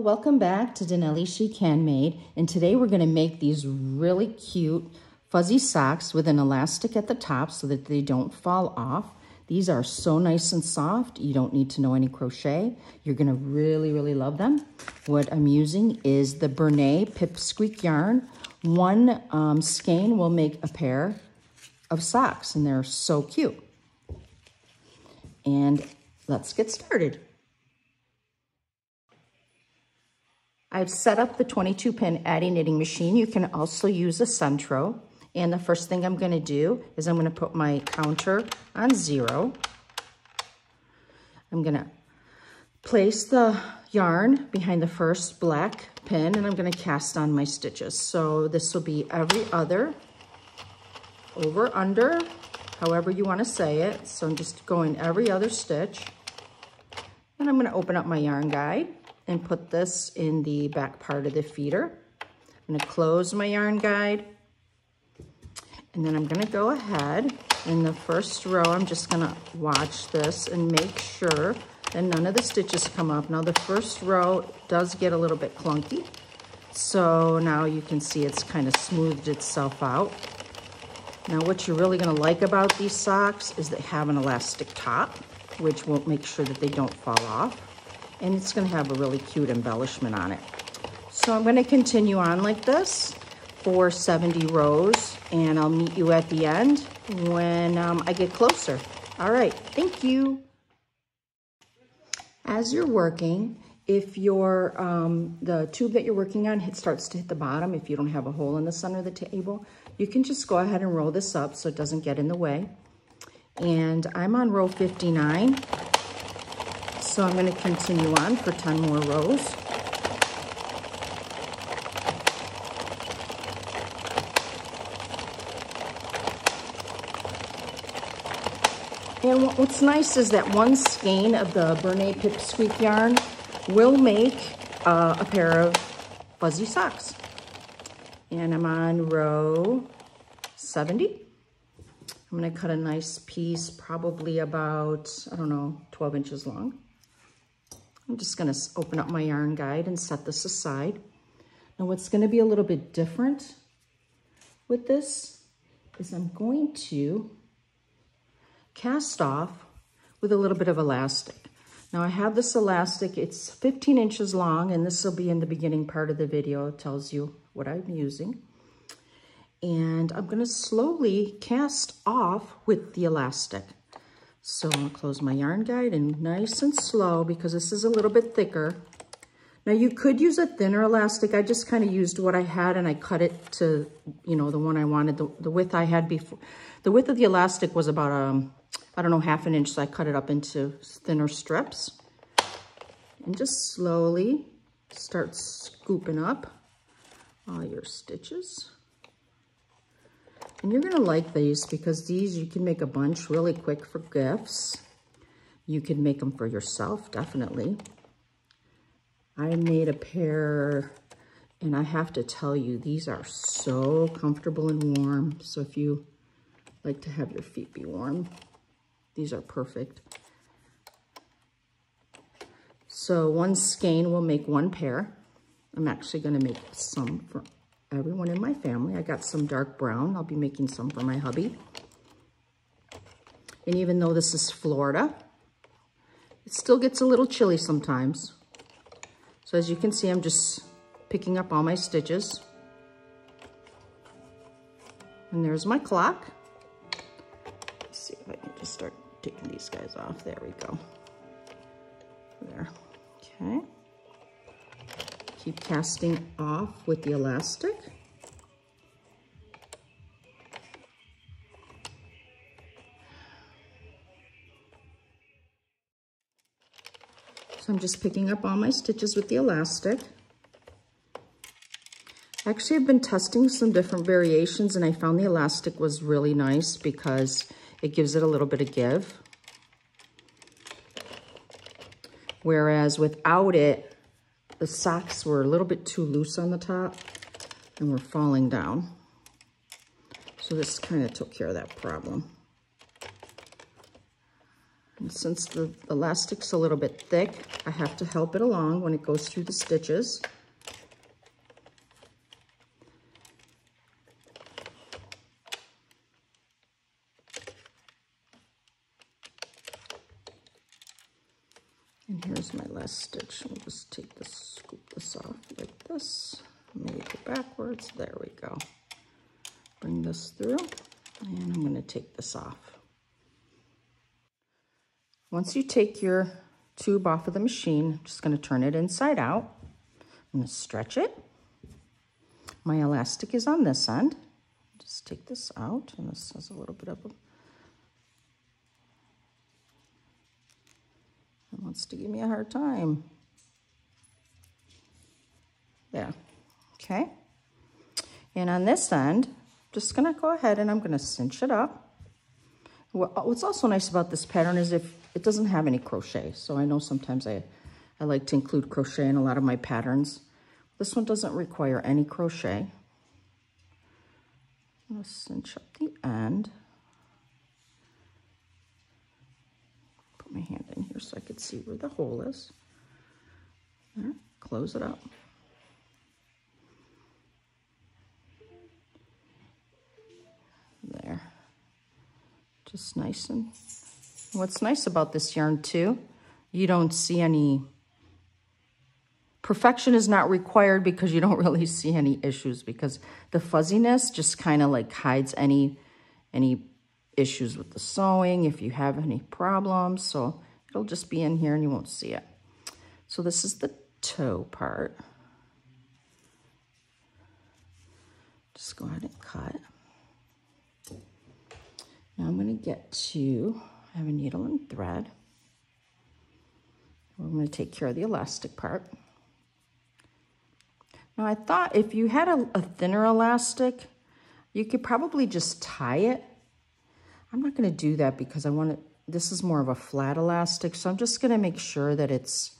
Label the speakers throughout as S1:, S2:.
S1: welcome back to Danelli Chic Handmade, and today we're going to make these really cute fuzzy socks with an elastic at the top so that they don't fall off. These are so nice and soft. You don't need to know any crochet. You're going to really love them. What I'm using is the Bernay Pipsqueak yarn. One skein will make a pair of socks, and they're so cute. And let's get started. I've set up the 22-pin Addi knitting machine. You can also use a Sentro. And the first thing I'm going to do is I'm going to put my counter on 0. I'm going to place the yarn behind the first black pin, and I'm going to cast on my stitches. So this will be every other, over, under, however you want to say it. So I'm just going every other stitch. And I'm going to open up my yarn guide and put this in the back part of the feeder. I'm going to close my yarn guide. And then I'm going to go ahead in the first row. I'm just going to watch this and make sure that none of the stitches come up. Now the first row does get a little bit clunky. So now you can see it's kind of smoothed itself out. Now what you're really going to like about these socks is they have an elastic top, which will make sure that they don't fall off. And it's going to have a really cute embellishment on it. So I'm going to continue on like this for 70 rows, and I'll meet you at the end when I get closer. All right, thank you. As you're working, if your the tube that you're working on starts to hit the bottom, if you don't have a hole in the center of the table, you can just go ahead and roll this up so it doesn't get in the way. And I'm on row 59. So I'm going to continue on for 10 more rows. And what's nice is that one skein of the Bernay Pipsqueak yarn will make a pair of fuzzy socks. And I'm on row 70. I'm going to cut a nice piece, probably about, I don't know, 12 inches long. I'm just going to open up my yarn guide and set this aside. Now what's going to be a little bit different with this is I'm going to cast off with a little bit of elastic. Now I have this elastic, it's 15 inches long, and this will be in the beginning part of the video. It tells you what I'm using. And I'm going to slowly cast off with the elastic. So I'll close my yarn guide and nice and slow, because this is a little bit thicker. Now you could use a thinner elastic. I just kind of used what I had and I cut it to, you know, the one I wanted, the width I had before. The width of the elastic was about, I don't know, ½ an inch. So I cut it up into thinner strips and just slowly start scooping up all your stitches. And you're going to like these because these, you can make a bunch really quick for gifts. You can make them for yourself, definitely. I made a pair, and I have to tell you, these are so comfortable and warm. So if you like to have your feet be warm, these are perfect. So one skein will make one pair. I'm actually going to make some for everyone in my family. I got some dark brown. I'll be making some for my hubby. And even though this is Florida, it still gets a little chilly sometimes. So as you can see, I'm just picking up all my stitches. And there's my clock. Let's see if I can just start taking these guys off. There we go. There. Okay. Keep casting off with the elastic. So I'm just picking up all my stitches with the elastic. Actually, I've been testing some different variations, and I found the elastic was really nice because it gives it a little bit of give. Whereas without it, the socks were a little bit too loose on the top and were falling down. So this kind of took care of that problem. And since the elastic's a little bit thick, I have to help it along when it goes through the stitches. And here's my last stitch. We'll just take this, scoop this off like this. Maybe go backwards. There we go. Bring this through, and I'm going to take this off. Once you take your tube off of the machine, I'm just going to turn it inside out. I'm going to stretch it. My elastic is on this end. Just take this out, and this has a little bit of a... It wants to give me a hard time. There. Okay. And on this end, just going to go ahead and I'm going to cinch it up. What's also nice about this pattern is if it doesn't have any crochet. So I know sometimes I like to include crochet in a lot of my patterns. This one doesn't require any crochet. I'm going to cinch up the end. Put my hand in here so I could see where the hole is. There, close it up. There. Just nice. And what's nice about this yarn too, you don't see any, perfection is not required because you don't really see any issues, because the fuzziness just kind of like hides any issues with the sewing, if you have any problems. So it'll just be in here and you won't see it. So this is the toe part. Just go ahead and cut. Now I'm going to get to, I have a needle and thread. We're going to take care of the elastic part. Now I thought if you had a thinner elastic, you could probably just tie it. I'm not going to do that because I want it, this is more of a flat elastic, so I'm just going to make sure that it's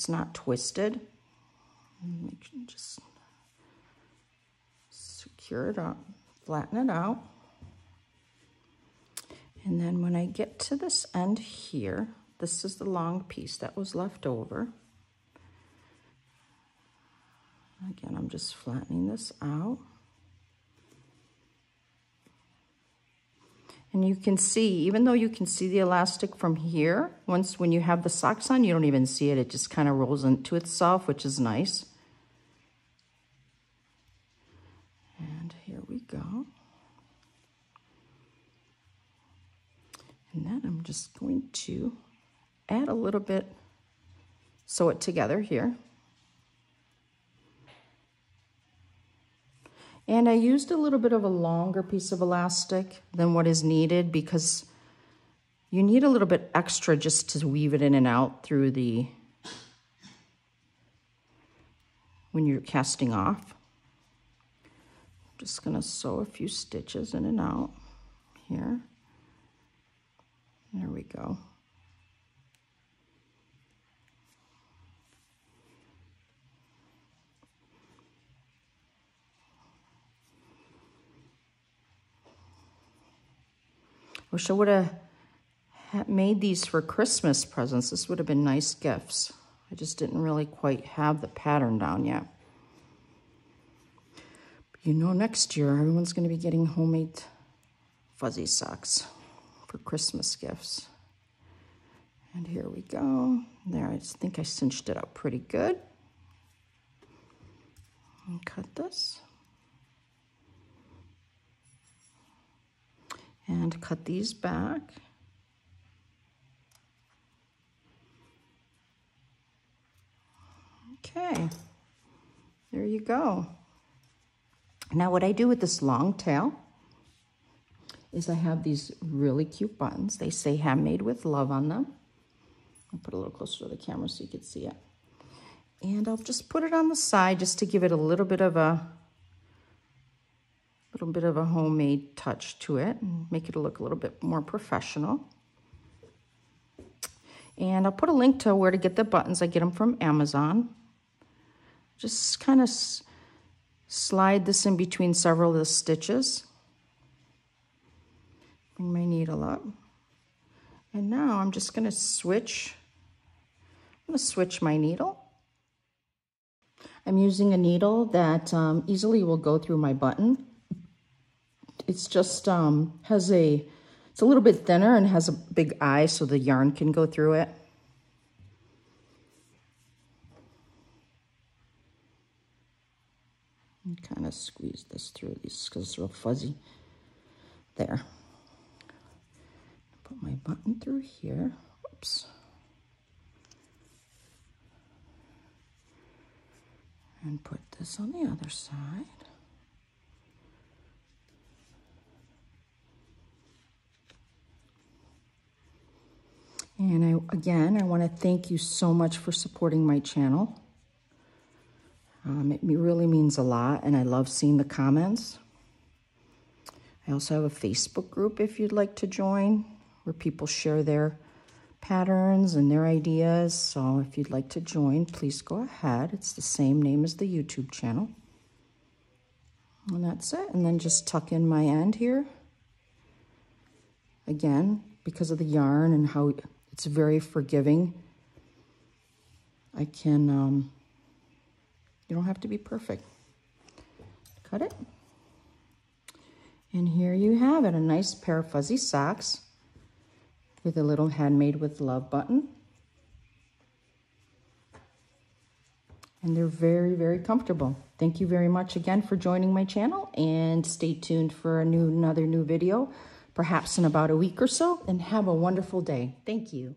S1: not twisted. Just secure it up, flatten it out. And then when I get to this end here, this is the long piece that was left over. Again, I'm just flattening this out. And you can see, even though you can see the elastic from here, when you have the socks on, you don't even see it. It just kind of rolls into itself, which is nice. And here we go. And then I'm just going to add a little bit, sew it together here. And I used a little bit of a longer piece of elastic than what is needed because you need a little bit extra just to weave it in and out through when you're casting off. I'm just gonna sew a few stitches in and out here. There we go. Wish I would have made these for Christmas presents. This would have been nice gifts. I just didn't really quite have the pattern down yet. But you know, next year everyone's going to be getting homemade fuzzy socks for Christmas gifts. And here we go. There, I just think I cinched it up pretty good. And cut this. And cut these back. Okay, there you go. Now what I do with this long tail is I have these really cute buttons. They say handmade with love on them. I'll put it a little closer to the camera so you can see it. And I'll just put it on the side just to give it a little bit of a homemade touch to it and make it look a little bit more professional. And I'll put a link to where to get the buttons. I get them from Amazon. Just kind of slide this in between several of the stitches. Bring my needle up. And now I'm just gonna switch. I'm gonna switch my needle. I'm using a needle that easily will go through my button. It's just it's a little bit thinner and has a big eye so the yarn can go through it. And kind of squeeze this through these because it's real fuzzy. There. Put my button through here. Oops. And put this on the other side. And I want to thank you so much for supporting my channel. It really means a lot, and I love seeing the comments. I also have a Facebook group if you'd like to join, where people share their patterns and their ideas. So if you'd like to join, please go ahead. It's the same name as the YouTube channel. And that's it. And then just tuck in my end here. Again, because of the yarn and how it's very forgiving, I can, you don't have to be perfect. Cut it. And here you have it, a nice pair of fuzzy socks with a little handmade with love button. And they're very, very comfortable. Thank you very much again for joining my channel, and stay tuned for another new video, perhaps in about a week or so, and have a wonderful day. Thank you.